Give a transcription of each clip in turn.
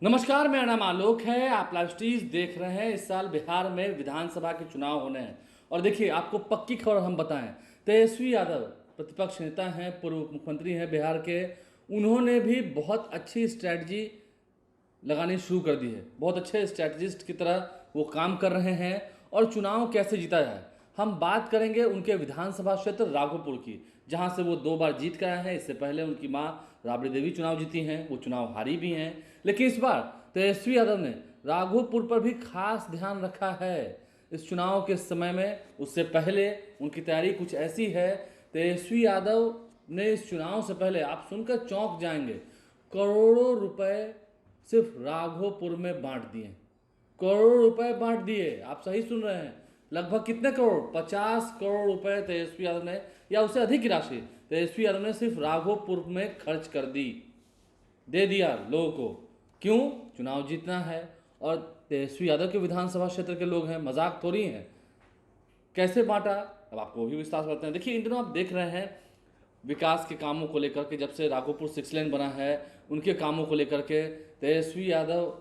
नमस्कार, मेरा नाम आलोक है। आप लाइव स्ट्रीज देख रहे हैं। इस साल बिहार में विधानसभा के चुनाव होने हैं और देखिए आपको पक्की खबर हम बताएं, तेजस्वी यादव प्रतिपक्ष नेता हैं, पूर्व मुख्यमंत्री हैं बिहार के। उन्होंने भी बहुत अच्छी स्ट्रैटेजी लगानी शुरू कर दी है। बहुत अच्छे स्ट्रैटेजिस्ट की तरह वो काम कर रहे हैं और चुनाव कैसे जीता जाए हम बात करेंगे उनके विधानसभा क्षेत्र राघोपुर की, जहां से वो 2 बार जीत के आए हैं। इससे पहले उनकी मां राबड़ी देवी चुनाव जीती हैं, वो चुनाव हारी भी हैं। लेकिन इस बार तेजस्वी यादव ने राघोपुर पर भी खास ध्यान रखा है इस चुनाव के समय में। उससे पहले उनकी तैयारी कुछ ऐसी है, तेजस्वी यादव ने इस चुनाव से पहले आप सुनकर चौंक जाएंगे, करोड़ों रुपए सिर्फ राघोपुर में बांट दिए। करोड़ों रुपए बांट दिए, आप सही सुन रहे हैं। लगभग कितने करोड़? 50 करोड़ रुपए तेजस्वी यादव ने, या उससे अधिक की राशि तेजस्वी यादव ने सिर्फ राघोपुर में खर्च कर दी, दे दिया लोगों को। क्यों? चुनाव जीतना है और तेजस्वी यादव के विधानसभा क्षेत्र के लोग हैं, मजाक थोड़ी हैं। कैसे बांटा अब आपको वो भी विस्तार से बताते हैं। देखिए इन दिनों आप देख रहे हैं विकास के कामों को लेकर के, जब से राघोपुर 6 लेन बना है उनके कामों को लेकर के तेजस्वी यादव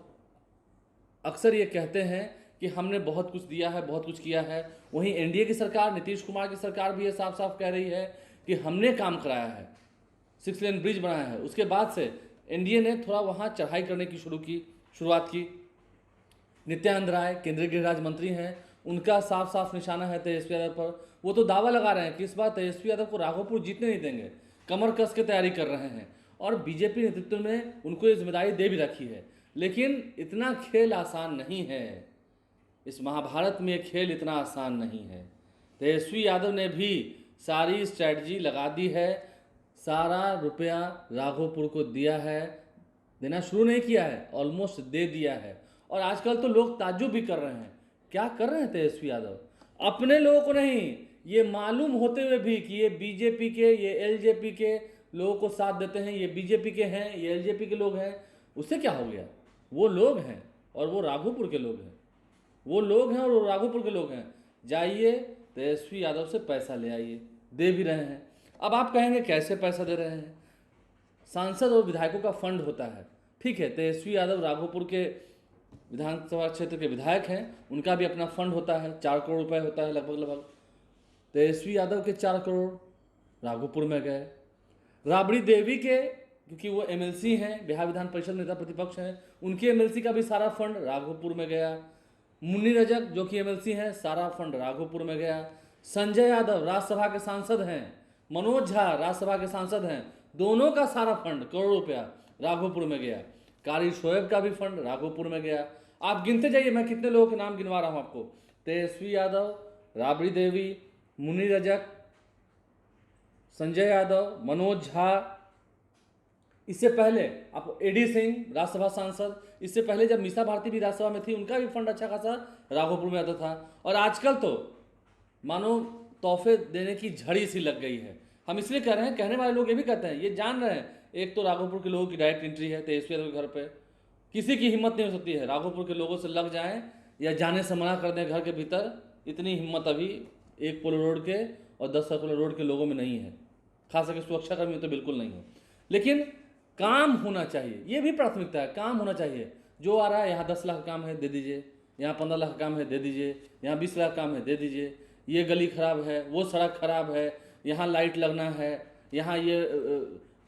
अक्सर ये कहते हैं कि हमने बहुत कुछ दिया है, बहुत कुछ किया है। वहीं एनडीए की सरकार, नीतीश कुमार की सरकार भी ये साफ साफ कह रही है कि हमने काम कराया है, 6 लेन ब्रिज बनाया है। उसके बाद से एनडीए ने थोड़ा वहाँ चढ़ाई करने की शुरुआत की। नित्यानंद राय केंद्रीय गृह राज्य मंत्री हैं, उनका साफ साफ निशाना है तेजस्वी यादव पर। वो तो दावा लगा रहे हैं कि इस बार तेजस्वी यादव को राघोपुर जीतने नहीं देंगे, कमर कस के तैयारी कर रहे हैं और बीजेपी नेतृत्व ने उनको ये जिम्मेदारी दे भी रखी है। लेकिन इतना खेल आसान नहीं है, इस महाभारत में ये खेल इतना आसान नहीं है। तेजस्वी यादव ने भी सारी स्ट्रैटेजी लगा दी है, सारा रुपया राघोपुर को दिया है, देना शुरू नहीं किया है, ऑलमोस्ट दे दिया है। और आजकल तो लोग ताज्जुब भी कर रहे हैं, क्या कर रहे हैं तेजस्वी यादव? अपने लोगों को नहीं, ये मालूम होते हुए भी कि ये बीजेपी के, ये एलजेपी के लोगों को साथ देते हैं, ये बीजेपी के हैं, ये एलजेपी के लोग हैं, उससे क्या हो गया? वो लोग हैं और वो राघोपुर के लोग हैं, वो लोग हैं और वो राघोपुर के लोग हैं। जाइए तेजस्वी यादव से पैसा ले आइए, दे भी रहे हैं। अब आप कहेंगे कैसे पैसा दे रहे हैं? सांसद और विधायकों का फंड होता है, ठीक है। तेजस्वी यादव राघोपुर के विधानसभा क्षेत्र के विधायक हैं, उनका भी अपना फंड होता है, 4 करोड़ रुपए होता है लगभग। तेजस्वी यादव के 4 करोड़ राघोपुर में गए। राबड़ी देवी के, क्योंकि वो एमएलसी हैं, बिहार विधान परिषद नेता प्रतिपक्ष हैं, उनके एमएलसी का भी सारा फंड राघोपुर में गया। मुन्नी रजक जो कि एमएलसी हैं, सारा फंड राघोपुर में गया। संजय यादव राज्यसभा के सांसद हैं, मनोज झा राज्यसभा के सांसद हैं, दोनों का सारा फंड करोड़ों रुपया राघोपुर में गया। कारी शोएब का भी फंड राघोपुर में गया। आप गिनते जाइए, मैं कितने लोगों के नाम गिनवा रहा हूं आपको। तेजस्वी यादव, राबड़ी देवी, मुन्नी रजक, संजय यादव, मनोज झा, इससे पहले आप एडी सिंह राज्यसभा सांसद, इससे पहले जब मीसा भारती भी राज्यसभा में थी उनका भी फंड अच्छा खासा राघोपुर में आता था। और आजकल तो मानो तोहफे देने की झड़ी सी लग गई है। हम इसलिए कह रहे हैं, कहने वाले लोग ये भी कहते हैं, ये जान रहे हैं, एक तो राघोपुर के लोगों की डायरेक्ट एंट्री है तेजस्वी यादव के घर पे, किसी की हिम्मत नहीं हो सकती है राघोपुर के लोगों से लग जाएं या जाने से मना कर दें घर के भीतर। इतनी हिम्मत अभी 1 पोलो रोड के और 10 सर्कुलर रोड के लोगों में नहीं है, खास करके सुरक्षा कर्मी तो बिल्कुल नहीं है। लेकिन काम होना चाहिए, ये भी प्राथमिकता है, काम होना चाहिए। जो आ रहा है, यहाँ 10 लाख काम है दे दीजिए, यहाँ 15 लाख काम है दे दीजिए, यहाँ 20 लाख काम है दे दीजिए, ये गली खराब है, वो सड़क खराब है, यहाँ लाइट लगना है, यहाँ ये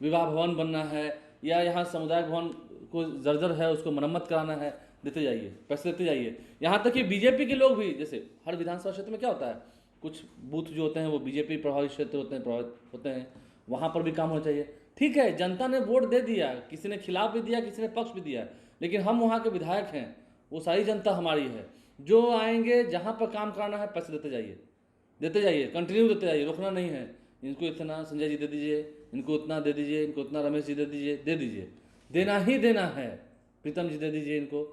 विवाह भवन बनना है, या यहाँ समुदाय भवन को जर्जर है उसको मरम्मत कराना है, देते जाइए, पैसे देते जाइए। यहाँ तक कि बीजेपी के लोग भी, जैसे हर विधानसभा क्षेत्र में क्या होता है, कुछ बूथ जो होते हैं वो बीजेपी प्रभावित क्षेत्र होते हैं, वहाँ पर भी काम होना चाहिए। ठीक है, जनता ने वोट दे दिया, किसी ने खिलाफ भी दिया, किसी ने पक्ष भी दिया, लेकिन हम वहाँ के विधायक हैं, वो सारी जनता हमारी है। जो आएंगे, जहाँ पर काम कराना है, पैसे देते जाइए, कंटिन्यू देते जाइए, रोकना नहीं है। इनको इतना संजय जी दे दीजिए, इनको उतना दे दीजिए, इनको उतना रमेश जी दे दीजिए, देना ही देना है। प्रीतम जी दे दीजिए, इनको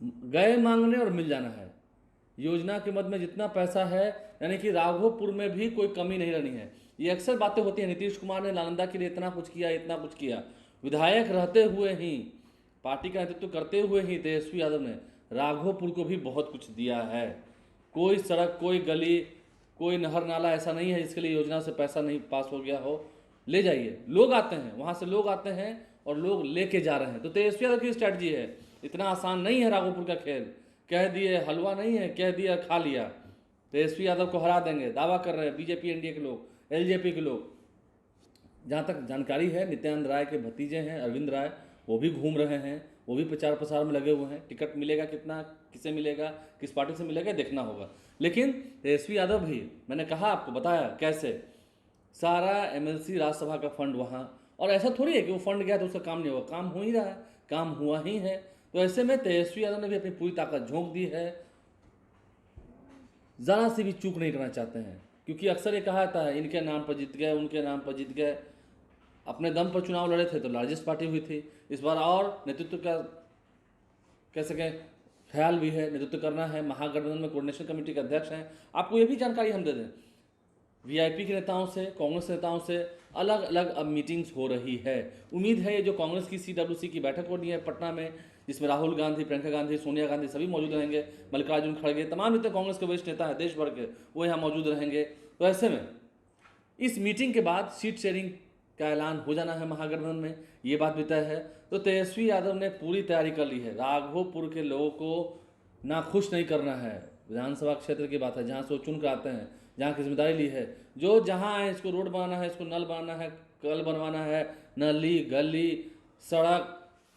गए मांगने और मिल जाना है। योजना के मद में जितना पैसा है, यानी कि राघोपुर में भी कोई कमी नहीं रहनी है। ये अक्सर बातें होती हैं, नीतीश कुमार ने नालंदा के लिए इतना कुछ किया, इतना कुछ किया। विधायक रहते हुए ही, पार्टी का नेतृत्व करते हुए ही तेजस्वी यादव ने राघोपुर को भी बहुत कुछ दिया है। कोई सड़क, कोई गली, कोई नहर नाला ऐसा नहीं है जिसके लिए योजना से पैसा नहीं पास हो गया हो। ले जाइए, लोग आते हैं, वहाँ से लोग आते हैं और लोग लेके जा रहे हैं। तो तेजस्वी यादव की स्ट्रैटेजी है, इतना आसान नहीं है राघोपुर का खेल। कह दिए हलवा नहीं है, कह दिया खा लिया। तेजस्वी यादव को हरा देंगे, दावा कर रहे हैं बीजेपी एनडीए के लोग, एलजेपी के लोग। जहाँ तक जानकारी है, नित्यानंद राय के भतीजे हैं अरविंद राय, वो भी घूम रहे हैं, वो भी प्रचार प्रसार में लगे हुए हैं। टिकट मिलेगा कितना, किसे मिलेगा, किस पार्टी से मिलेगा, देखना होगा। लेकिन तेजस्वी यादव भी, मैंने कहा आपको, बताया कैसे सारा एमएलसी राज्यसभा का फंड वहाँ, और ऐसा थोड़ी है कि वो फंड गया तो उसका काम नहीं होगा, काम हो ही रहा है, काम हुआ ही है। तो ऐसे में तेजस्वी यादव ने भी अपनी पूरी ताकत झोंक दी है, ज़रा सी भी चूक नहीं करना चाहते हैं। क्योंकि अक्सर ये कहा जाता है इनके नाम पर जीत गए, उनके नाम पर जीत गए। अपने दम पर चुनाव लड़े थे तो लार्जेस्ट पार्टी हुई थी। इस बार और नेतृत्व का कह सकें ख्याल भी है, नेतृत्व करना है। महागठबंधन में कोऑर्डिनेशन कमेटी के अध्यक्ष हैं। आपको ये भी जानकारी हम दे दें, वीआईपी के नेताओं से, कांग्रेस नेताओं से अलग अलग अब मीटिंग्स हो रही है। उम्मीद है ये जो कांग्रेस की CWC की बैठक हो रही है पटना में, जिसमें राहुल गांधी, प्रियंका गांधी, सोनिया गांधी सभी मौजूद रहेंगे, मल्लिकार्जुन खड़गे, तमाम जितने कांग्रेस के वरिष्ठ नेता हैं देश भर के, वो यहाँ मौजूद रहेंगे। तो ऐसे में इस मीटिंग के बाद सीट शेयरिंग का ऐलान हो जाना है महागठबंधन में, ये बात भी तय है। तो तेजस्वी यादव ने पूरी तैयारी कर ली है। राघोपुर के लोगों को ना खुश नहीं करना है। विधानसभा क्षेत्र की बात है, जहाँ से वो चुन कर आते हैं, जहाँ की जिम्मेदारी ली है, जो जहाँ आए इसको रोड बनाना है, इसको नल बनाना है, कल बनवाना है, नली गली सड़क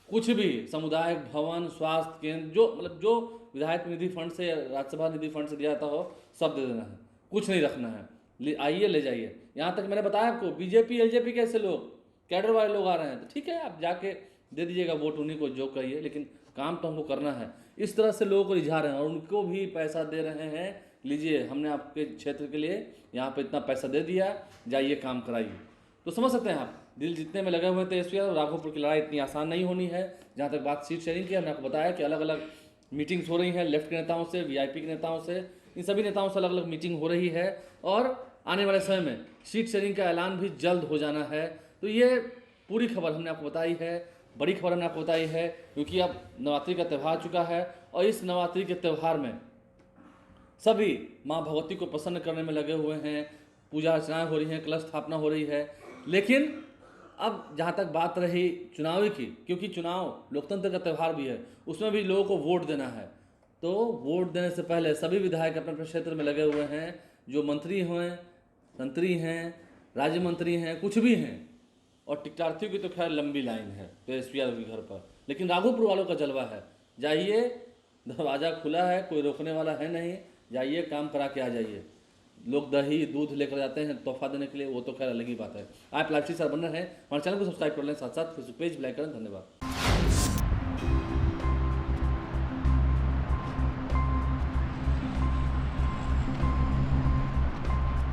कुछ भी, सामुदायिक भवन, स्वास्थ्य केंद्र, जो मतलब जो विधायक निधि फंड से या राज्यसभा निधि फंड से दिया जाता हो, सब दे देना है, कुछ नहीं रखना है। आइए ले जाइए। यहाँ तक मैंने बताया आपको, बीजेपी एलजेपी के ऐसे लोग, कैडर वाले लोग आ रहे हैं, तो ठीक है आप जाके दे दीजिएगा वोट उन्हीं को जो कहिए, लेकिन काम तो हमको करना है। इस तरह से लोगों को रिझा रहे हैं और उनको भी पैसा दे रहे हैं, लीजिए हमने आपके क्षेत्र के लिए यहाँ पे इतना पैसा दे दिया, जाइए काम कराइए। तो समझ सकते हैं आप, दिल जीतने में लगे हुए थे तेजस्वी यादव। राघोपुर की लड़ाई इतनी आसान नहीं होनी है। जहाँ तक बात सीट शेयरिंग की, हमने आपको बताया कि अलग अलग मीटिंग्स हो रही हैं, लेफ्ट के नेताओं से, वीआईपी के नेताओं से, इन सभी नेताओं से अलग अलग मीटिंग हो रही है और आने वाले समय में सीट शेयरिंग का ऐलान भी जल्द हो जाना है। तो ये पूरी खबर हमने आपको बताई है, बड़ी खबर हमने आपको बताई है, क्योंकि अब नवरात्रि का त्यौहार आ चुका है और इस नवरात्रि के त्यौहार में सभी माँ भगवती को प्रसन्न करने में लगे हुए हैं, पूजा अर्चनाएँ हो रही हैं, कलश स्थापना हो रही है। लेकिन अब जहाँ तक बात रही चुनावी की, क्योंकि चुनाव लोकतंत्र का त्यौहार भी है, उसमें भी लोगों को वोट देना है। तो वोट देने से पहले सभी विधायक अपने अपने क्षेत्र में लगे हुए हैं, जो मंत्री हैं, तंत्री हैं, राज्य मंत्री हैं, कुछ भी हैं। और टिकटार्थियों की तो खैर लंबी लाइन है तेजस्वी यादव के घर पर, लेकिन राघोपुर वालों का जलवा है। जाइए, दरवाज़ा खुला है, कोई रोकने वाला है नहीं, जाइए काम करा के आ जाइए। लोग दही दूध लेकर जाते हैं तोहफा देने के लिए, वो तो खैर अलग ही बात है। आप लाइव से बन रहे हैं, हमारे चैनल को सब्सक्राइब कर लें, साथ साथ फेसबुक पेज भी लाइक करें। धन्यवाद।